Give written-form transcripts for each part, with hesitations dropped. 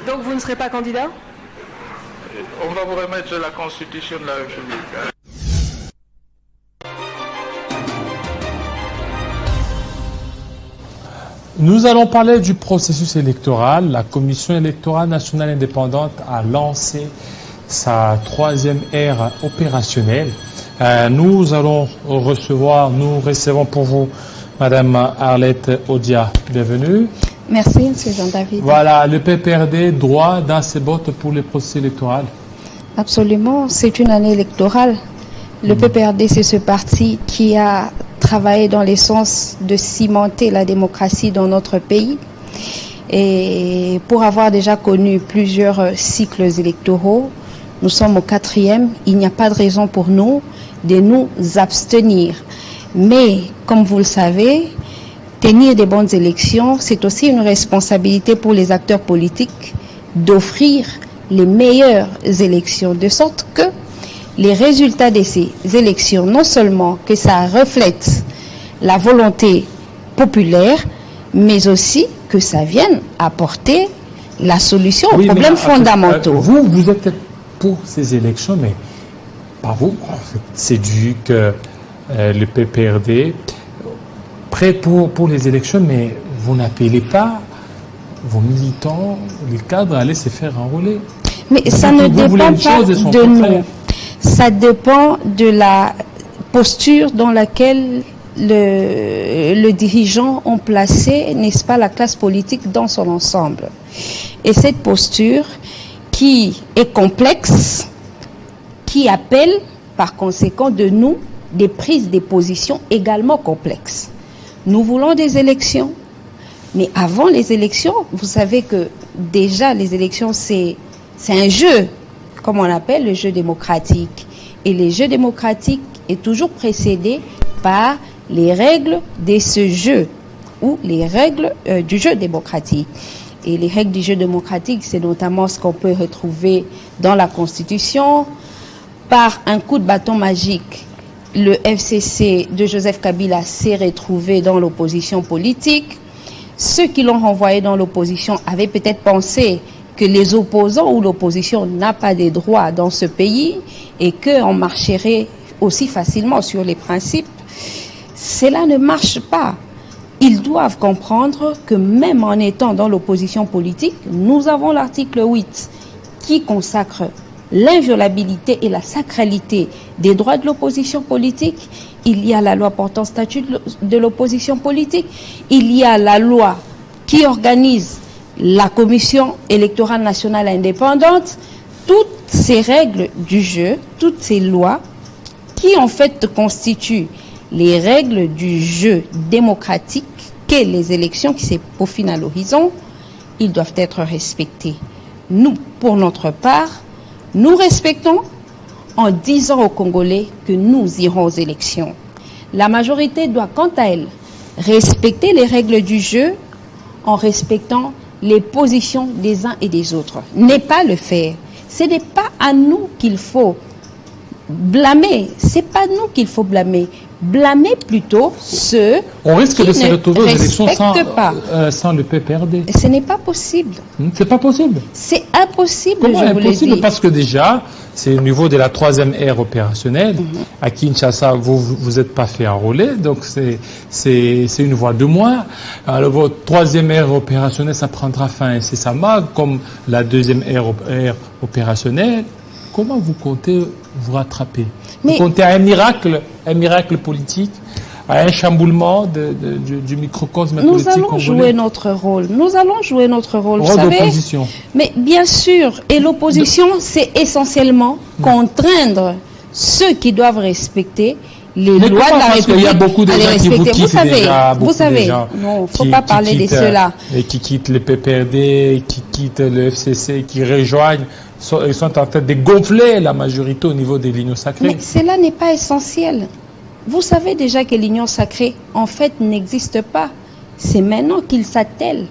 Donc vous ne serez pas candidat? On va vous remettre la Constitution de la République. Nous allons parler du processus électoral. La Commission électorale nationale indépendante a lancé sa 3e ère opérationnelle. Nous recevons pour vous Madame Arlette Odia. Bienvenue. Merci, M. Jean-David. Voilà, le PPRD droit dans ses bottes pour le processus électoral. Absolument, c'est une année électorale. Le PPRD, c'est ce parti qui a travaillé dans le sens de cimenter la démocratie dans notre pays. Et pour avoir déjà connu plusieurs cycles électoraux, nous sommes au 4e, il n'y a pas de raison pour nous de nous abstenir. Mais, comme vous le savez, tenir des bonnes élections, c'est aussi une responsabilité pour les acteurs politiques d'offrir les meilleures élections, de sorte que les résultats de ces élections, non seulement que ça reflète la volonté populaire, mais aussi que ça vienne apporter la solution aux problèmes fondamentaux. Vous êtes pour ces élections, mais pas vous. C'est dû que le PPRD prêt pour les élections, mais vous n'appelez pas vos militants, les cadres, à aller se faire enrôler. Mais ça ne dépend pas de nous. Ça dépend de la posture dans laquelle le dirigeant ont placé, n'est-ce pas, la classe politique dans son ensemble. Et cette posture qui est complexe, qui appelle par conséquent de nous des prises de position également complexes. Nous voulons des élections, mais avant les élections, vous savez que déjà les élections c'est un jeu, comme on appelle le jeu démocratique. Et le jeu démocratique est toujours précédé par les règles de ce jeu, ou les règles du jeu démocratique. Et les règles du jeu démocratique, c'est notamment ce qu'on peut retrouver dans la Constitution. Par un coup de bâton magique, le FCC de Joseph Kabila s'est retrouvé dans l'opposition politique. Ceux qui l'ont renvoyé dans l'opposition avaient peut-être pensé que les opposants ou l'opposition n'a pas de droits dans ce pays et qu'on marcherait aussi facilement sur les principes. Cela ne marche pas. Ils doivent comprendre que même en étant dans l'opposition politique, nous avons l'article 8 qui consacre l'inviolabilité et la sacralité des droits de l'opposition politique. Il y a la loi portant statut de l'opposition politique. Il y a la loi qui organise la Commission électorale nationale indépendante. Toutes ces règles du jeu, toutes ces lois qui en fait constituent les règles du jeu démocratique qu'est les élections qui se peaufinent à l'horizon, ils doivent être respectés. Nous, pour notre part, nous respectons en disant aux Congolais que nous irons aux élections. La majorité doit, quant à elle, respecter les règles du jeu en respectant les positions des uns et des autres. N'est pas le faire. Ce n'est pas à nous qu'il faut blâmer. C'est pas nous qu'il faut blâmer. Blâmer plutôt ceux On risque qui de se retrouver aux élections sans le PPRD. Ce n'est pas possible. C'est pas possible. C'est impossible. Comment je vous l'ai dit. Parce que déjà, c'est au niveau de la 3e ère opérationnelle. À Kinshasa, vous n'êtes pas fait enrôler, donc c'est une voie de moins. Alors votre 3e ère opérationnelle, ça prendra fin incessamment, comme la 2e ère opérationnelle. Comment vous comptez vous rattraper? Vous comptez à un miracle politique, à un chamboulement du microcosme politique congolais? Nous allons jouer notre rôle. Nous allons jouer notre rôle, vous savez. D'opposition. Mais bien sûr, et l'opposition, c'est essentiellement contraindre ceux qui doivent respecter les lois de la République. Il y a beaucoup de gens qui vous quittent déjà. Vous savez, non, il ne faut pas parler de cela. Et qui quittent le PPRD, qui quittent le FCC, qui rejoignent. Ils sont en train de gonfler la majorité au niveau des lignes sacrées. Mais cela n'est pas essentiel. Vous savez déjà que l'union sacrée, en fait, n'existe pas. C'est maintenant qu'ils s'attellent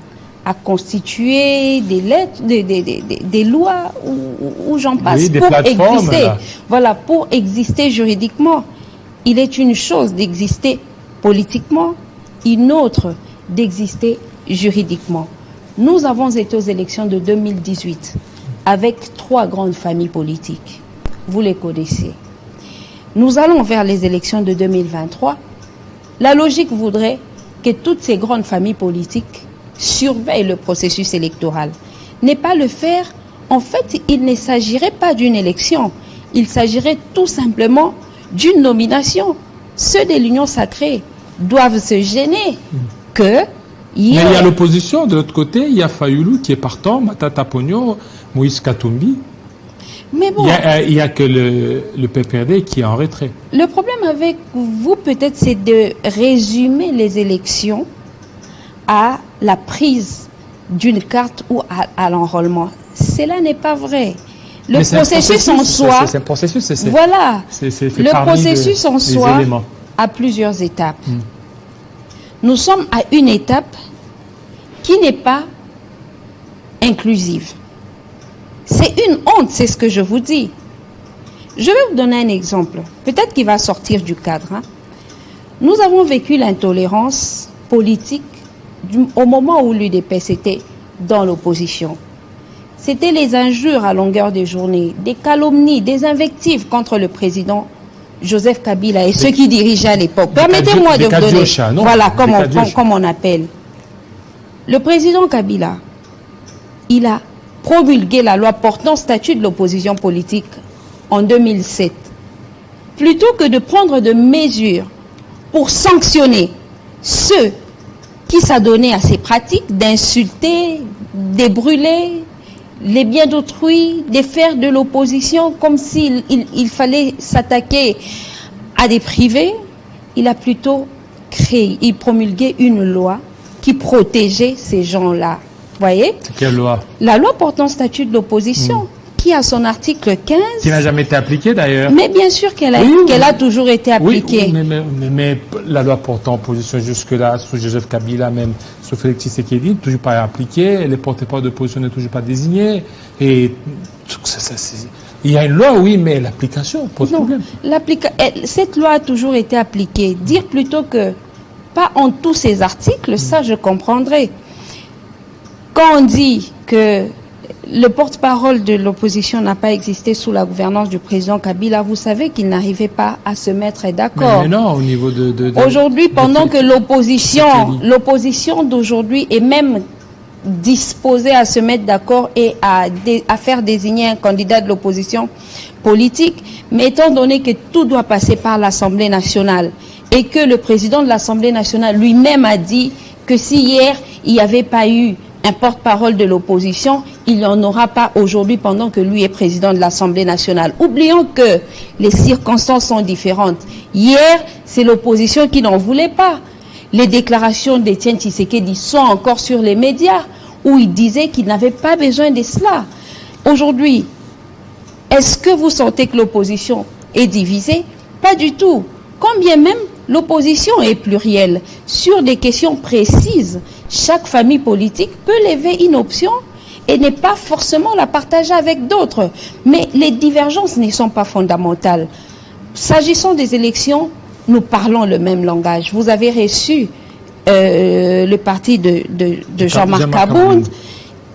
à constituer des lettres, des lois ou j'en passe, oui, pour exister. Là. Voilà, pour exister juridiquement. Il est une chose d'exister politiquement, une autre d'exister juridiquement. Nous avons été aux élections de 2018 avec 3 grandes familles politiques. Vous les connaissez. Nous allons vers les élections de 2023. La logique voudrait que toutes ces grandes familles politiques surveillent le processus électoral. Ne pas le faire, en fait, il ne s'agirait pas d'une élection. Il s'agirait tout simplement d'une nomination. Ceux de l'Union sacrée doivent se gêner que... Mais il y a l'opposition, de l'autre côté, il y a Fayulu qui est partant, Matata Ponyo, Moïse Katumbi. Mais bon, il y a que le PPRD qui est en retrait. Le problème avec vous, peut-être, c'est de résumer les élections à la prise d'une carte ou à l'enrôlement. Cela n'est pas vrai. Le processus en soi... C'est un processus, voilà. Le processus en soi a plusieurs étapes. Nous sommes à une étape qui n'est pas inclusive. C'est une honte, c'est ce que je vous dis. Je vais vous donner un exemple, peut-être qu'il va sortir du cadre. Nous avons vécu l'intolérance politique au moment où l'UDPS était dans l'opposition. C'était les injures à longueur de journée, des calomnies, des invectives contre le président Joseph Kabila et ceux qui dirigeaient à l'époque. Permettez-moi de vous donner, voilà, comme on appelle. Le président Kabila, il a promulgué la loi portant statut de l'opposition politique en 2007. Plutôt que de prendre de mesures pour sanctionner ceux qui s'adonnaient à ces pratiques d'insulter, de brûler les biens d'autrui, de faire de l'opposition comme s'il fallait s'attaquer à des privés, il a plutôt promulgué une loi qui protégeait ces gens-là. Voyez? Quelle loi? La loi portant statut de l'opposition, qui a son article 15... Qui n'a jamais été appliquée d'ailleurs. Mais bien sûr qu'elle a toujours été appliquée. Oui, mais la loi portant opposition jusque-là, sous Joseph Kabila même, sous Félix Tshisekedi, toujours pas appliquée, les porte-parole d'opposition n'est toujours pas désignés. Et il y a une loi, oui, mais l'application pose problème. Cette loi a toujours été appliquée. Dire plutôt que, pas en tous ces articles, ça je comprendrais. Quand on dit que le porte-parole de l'opposition n'a pas existé sous la gouvernance du président Kabila, vous savez qu'il n'arrivait pas à se mettre d'accord. Mais non, au niveau de aujourd'hui, pendant que l'opposition d'aujourd'hui est même disposée à se mettre d'accord et à faire désigner un candidat de l'opposition politique, mais étant donné que tout doit passer par l'Assemblée nationale et que le président de l'Assemblée nationale lui-même a dit que si hier il n'y avait pas eu un porte-parole de l'opposition, il n'y en aura pas aujourd'hui pendant que lui est président de l'Assemblée nationale. Oublions que les circonstances sont différentes. Hier, c'est l'opposition qui n'en voulait pas. Les déclarations d'Étienne Tshisekedi sont encore sur les médias où il disait qu'il n'avait pas besoin de cela. Aujourd'hui, est-ce que vous sentez que l'opposition est divisée? Pas du tout. Quand bien même l'opposition est plurielle sur des questions précises, chaque famille politique peut lever une option et n'est pas forcément la partager avec d'autres. Mais les divergences ne sont pas fondamentales. S'agissant des élections, nous parlons le même langage. Vous avez reçu le parti de Jean-Marc Abound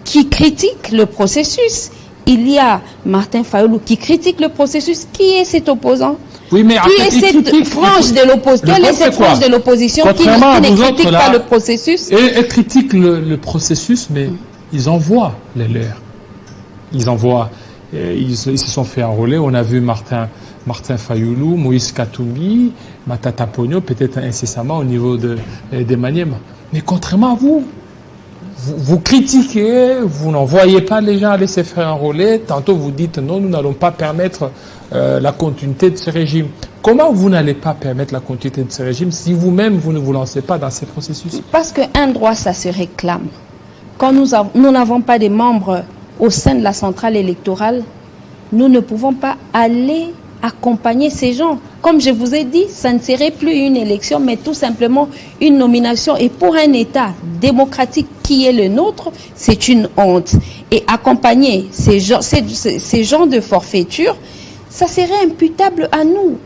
qui critique le processus. Il y a Martin Fayulu qui critique le processus. Qui est cet opposant? Oui, mais qui est cette frange de l'opposition? Quelle est cette frange de l'opposition qui ne critique pas le processus? Elle critique le processus, mais ils envoient les leurs. Ils envoient. Ils se sont fait enrôler. On a vu Martin Fayulu, Moïse Katumbi, Matata Ponyo, peut-être incessamment au niveau des Maniema. Mais contrairement à vous, vous critiquez, vous n'envoyez pas les gens aller se faire enrôler. Tantôt vous dites non, nous n'allons pas permettre la continuité de ce régime. Comment vous n'allez pas permettre la continuité de ce régime si vous-même vous ne vous lancez pas dans ces processus? Parce qu'un droit, ça se réclame. Quand nous n'avons pas de membres au sein de la centrale électorale, nous ne pouvons pas aller accompagner ces gens. Comme je vous ai dit, ça ne serait plus une élection, mais tout simplement une nomination. Et pour un État démocratique qui est le nôtre, c'est une honte. Et accompagner ces gens de forfaiture, ça serait imputable à nous.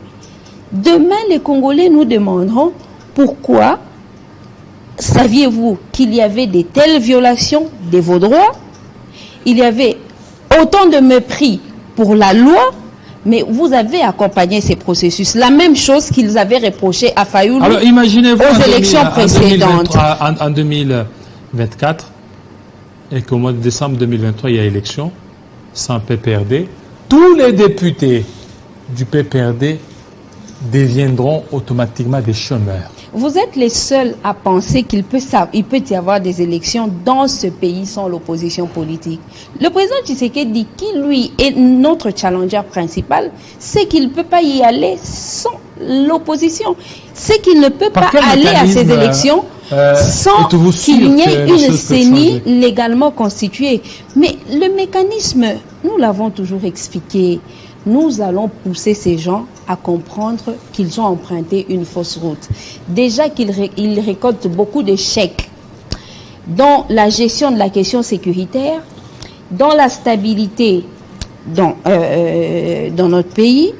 Demain, les Congolais nous demanderont pourquoi saviez-vous qu'il y avait de telles violations de vos droits? Il y avait autant de mépris pour la loi, mais vous avez accompagné ces processus. La même chose qu'ils avaient reproché à Fayoulou aux élections précédentes. En 2024, et qu'au mois de décembre 2023, il y a élection, sans PPRD, tous les députés du PPRD deviendront automatiquement des chômeurs. Vous êtes les seuls à penser qu'il peut y avoir des élections dans ce pays sans l'opposition politique. Le président Tshisekedi, qui lui est notre challenger principal, c'est qu'il ne peut pas y aller sans l'opposition. C'est qu'il ne peut pas aller à ces élections sans qu'il n'y ait une CENI légalement constituée. Mais le mécanisme, nous l'avons toujours expliqué. Nous allons pousser ces gens à comprendre qu'ils ont emprunté une fausse route. Déjà qu'ils récoltent beaucoup d'échecs dans la gestion de la question sécuritaire, dans la stabilité dans notre pays,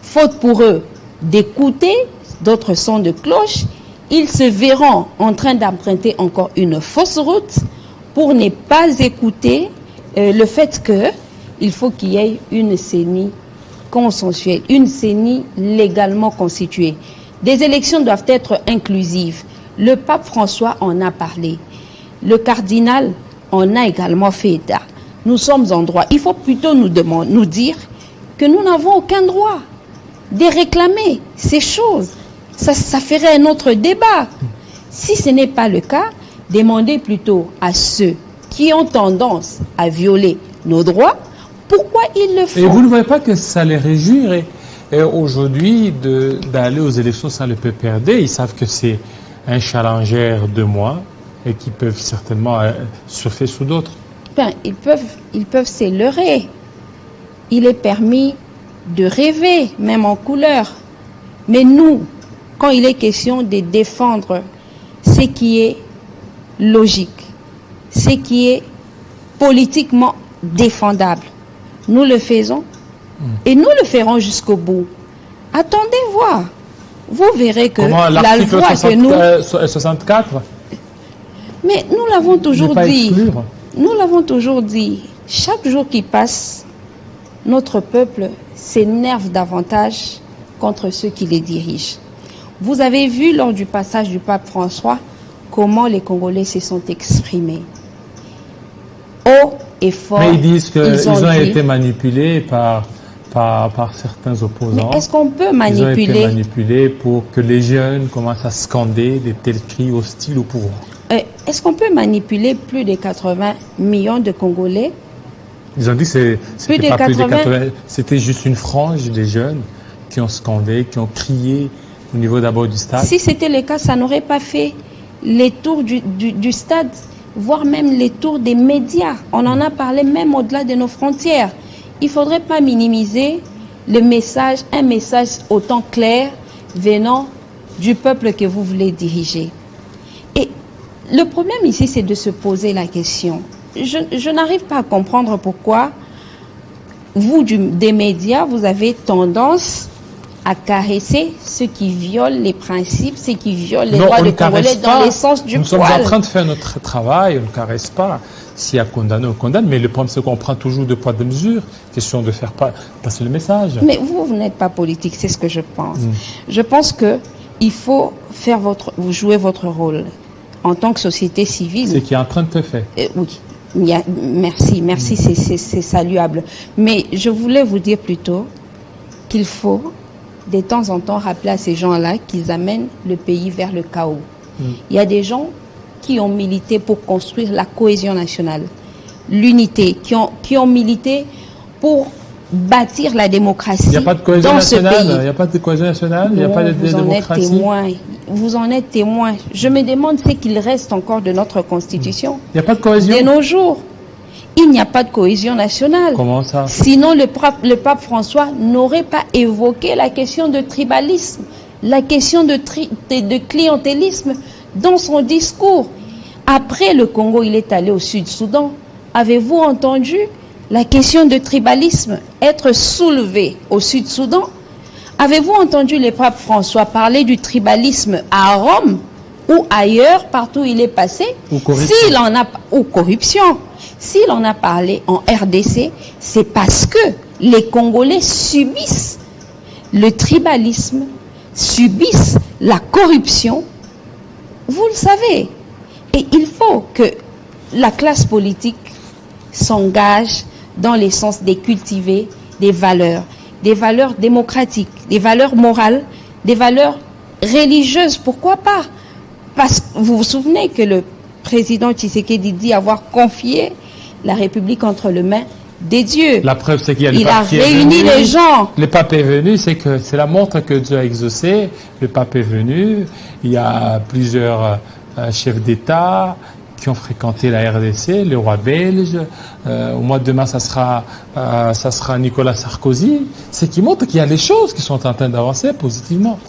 faute pour eux d'écouter d'autres sons de cloche, ils se verront en train d'emprunter encore une fausse route pour ne pas écouter le fait que il faut qu'il y ait une CENI consensuelle, une CENI légalement constituée. Des élections doivent être inclusives. Le pape François en a parlé. Le cardinal en a également fait état. Nous sommes en droit. Il faut plutôt nous dire que nous n'avons aucun droit de réclamer ces choses. Ça ferait un autre débat. Si ce n'est pas le cas, demandez plutôt à ceux qui ont tendance à violer nos droits, pourquoi ils le font? Et vous ne voyez pas que ça les réjouirait aujourd'hui d'aller aux élections sans le PPRD? Ils savent que c'est un challenger de moi et qu'ils peuvent certainement surfer sous d'autres. Ben, ils peuvent s'élever. Il est permis de rêver, même en couleur. Mais nous, quand il est question de défendre ce qui est logique, ce qui est politiquement défendable, nous le faisons et nous le ferons jusqu'au bout. Attendez voir. Vous verrez que la loi que nous... 64 Mais nous l'avons toujours dit. Nous l'avons toujours dit. Chaque jour qui passe, notre peuple s'énerve davantage contre ceux qui les dirigent. Vous avez vu lors du passage du pape François comment les Congolais se sont exprimés. Haut et fort. Mais ils disent qu'ils ont été manipulés par certains opposants. Mais est-ce qu'on peut manipuler? Ils ont été manipulés pour que les jeunes commencent à scander des tels cris hostiles au pouvoir. Est-ce qu'on peut manipuler plus de 80 millions de Congolais? Ils ont dit que c'était pas plus de 80, c'était juste une frange des jeunes qui ont scandé, qui ont crié au niveau d'abord du stade. Si c'était le cas, ça n'aurait pas fait les tours du stade, voire même les tours des médias. On en a parlé même au-delà de nos frontières. Il ne faudrait pas minimiser le message, un message autant clair venant du peuple que vous voulez diriger. Et le problème ici, c'est de se poser la question. Je n'arrive pas à comprendre pourquoi vous, des médias, vous avez tendance à caresser ceux qui violent les principes, ceux qui violent les droits des Congolais dans l'essence du poil. Nous sommes en train de faire notre travail, on ne caresse pas. S'il y a condamné, on condamne, mais le problème c'est qu'on prend toujours deux poids, deux mesures, question de faire passer le message. Mais vous n'êtes pas politique, c'est ce que je pense. Je pense qu'il faut faire vous jouer votre rôle en tant que société civile. C'est qui est en train de te faire. Oui. Merci, c'est saluable. Mais je voulais vous dire plutôt qu'il faut de temps en temps rappeler à ces gens-là qu'ils amènent le pays vers le chaos. Il y a des gens qui ont milité pour construire la cohésion nationale, l'unité, qui ont milité pour bâtir la démocratie. Il n'y a pas de cohésion nationale. Il n'y a pas de cohésion nationale. Il n'y a pas de démocratie. Vous en êtes témoin. Je me demande ce qu'il reste encore de notre Constitution. Il n'y a pas de cohésion. De nos jours, il n'y a pas de cohésion nationale. Comment ça? Sinon, le pape François n'aurait pas évoqué la question de tribalisme, la question de clientélisme dans son discours. Après le Congo, il est allé au Sud-Soudan. Avez-vous entendu la question de tribalisme être soulevée au Sud-Soudan? Avez-vous entendu le pape François parler du tribalisme à Rome? ou ailleurs, partout où il est passé, s'il en a, ou corruption, s'il en a parlé en RDC, c'est parce que les Congolais subissent le tribalisme, subissent la corruption. Vous le savez. Et il faut que la classe politique s'engage dans le sens de cultiver des valeurs démocratiques, des valeurs morales, des valeurs religieuses, pourquoi pas? Parce que vous vous souvenez que le président Tshisekedi dit avoir confié la République entre les mains des dieux. La preuve, c'est qu'il y a il a réuni les gens. Le pape est venu, c'est la montre que Dieu a exaucée. Le pape est venu. Il y a plusieurs chefs d'État qui ont fréquenté la RDC, le roi belge. Au mois de demain, ça sera Nicolas Sarkozy. C'est qui montre qu'il y a des choses qui sont en train d'avancer positivement.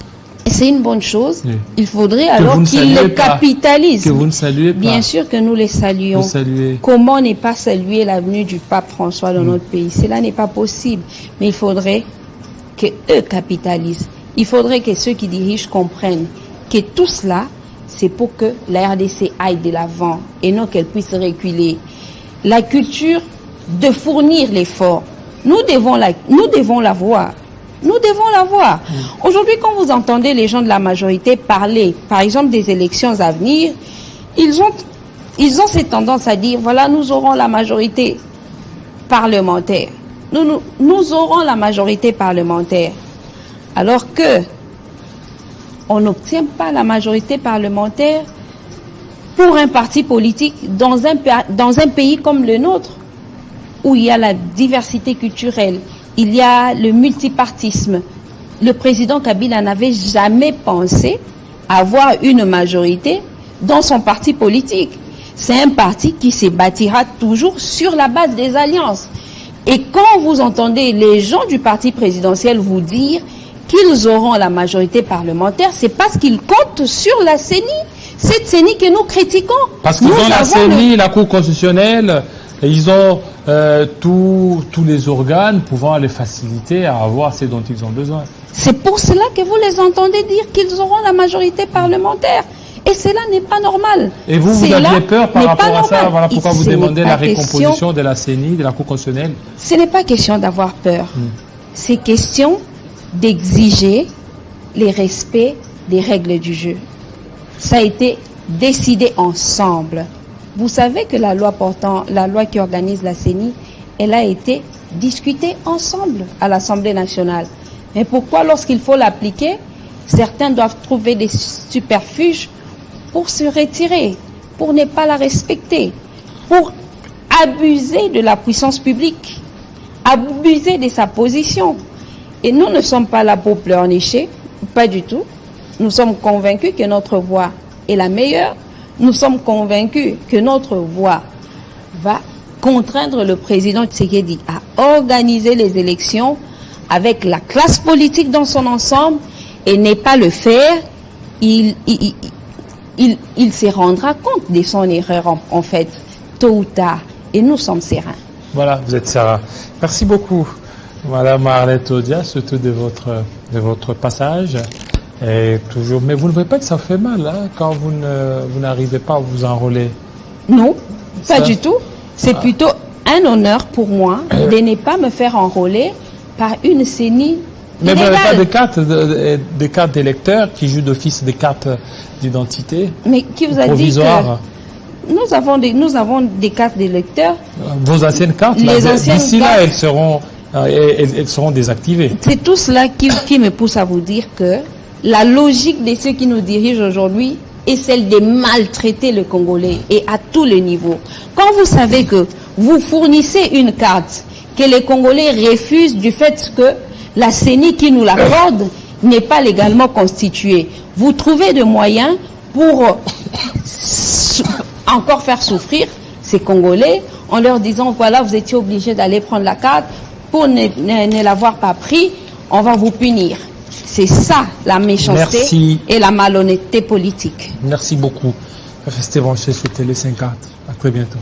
C'est une bonne chose. Oui. Il faudrait alors qu'ils le capitalisent. Que vous ne saluez pas. Bien sûr que nous les saluons. Vous saluez. Comment ne pas saluer la venue du pape François dans notre pays? Cela n'est pas possible. Mais il faudrait qu'eux capitalisent. Il faudrait que ceux qui dirigent comprennent que tout cela, c'est pour que la RDC aille de l'avant et non qu'elle puisse reculer. La culture de fournir l'effort, nous devons la voir. Nous devons la voir. Aujourd'hui, quand vous entendez les gens de la majorité parler, par exemple, des élections à venir, ils ont cette tendance à dire, voilà, nous aurons la majorité parlementaire. Nous aurons la majorité parlementaire. Alors que on n'obtient pas la majorité parlementaire pour un parti politique dans un pays comme le nôtre, où il y a la diversité culturelle, il y a le multipartisme. Le président Kabila n'avait jamais pensé avoir une majorité dans son parti politique. C'est un parti qui se bâtira toujours sur la base des alliances. Et quand vous entendez les gens du parti présidentiel vous dire qu'ils auront la majorité parlementaire, c'est parce qu'ils comptent sur la CENI. Cette CENI que nous critiquons. Parce qu'ils ont la CENI, la Cour constitutionnelle, et ils ont tous les organes pouvant les faciliter à avoir ce dont ils ont besoin. C'est pour cela que vous les entendez dire qu'ils auront la majorité parlementaire. Et cela n'est pas normal. Et vous aviez peur par rapport à ça, voilà pourquoi vous demandez la récomposition de la CENI, de la Cour constitutionnelle. Ce n'est pas question d'avoir peur. C'est question d'exiger les respects des règles du jeu. Ça a été décidé ensemble. Vous savez que la loi qui organise la CENI, elle a été discutée ensemble à l'Assemblée nationale. Mais pourquoi, lorsqu'il faut l'appliquer, certains doivent trouver des subterfuges pour se retirer, pour ne pas la respecter, pour abuser de la puissance publique, abuser de sa position. Et nous ne sommes pas là pour pleurnicher, pas du tout. Nous sommes convaincus que notre voix est la meilleure. Nous sommes convaincus que notre voix va contraindre le président Tshisekedi à organiser les élections avec la classe politique dans son ensemble, et n'est pas le faire, il se rendra compte de son erreur en fait, tôt ou tard. Et nous sommes sereins. Voilà, vous êtes serein. Merci beaucoup, Madame Arlette Odia, surtout de votre passage. Et toujours, mais vous ne voyez pas que ça fait mal hein, quand vous n'arrivez pas à vous enrôler? Non, pas du tout. C'est plutôt un honneur pour moi de ne pas me faire enrôler par une CENI. Mais vous n'avez pas de cartes d'électeurs qui jouent d'office des cartes d'identité? Mais qui vous a dit que nous avons des cartes d'électeurs? Vos anciennes cartes, d'ici là, elles seront désactivées. C'est tout cela qui me pousse à vous dire que la logique de ceux qui nous dirigent aujourd'hui est celle de maltraiter le Congolais, et à tous les niveaux. Quand vous savez que vous fournissez une carte que les Congolais refusent du fait que la CENI qui nous l'accorde n'est pas légalement constituée, vous trouvez des moyens pour encore faire souffrir ces Congolais en leur disant voilà, vous étiez obligés d'aller prendre la carte, pour ne l'avoir pas pris, on va vous punir. C'est ça la méchanceté et la malhonnêteté politique. Merci beaucoup. Restez branchés sur Télé 50. À très bientôt.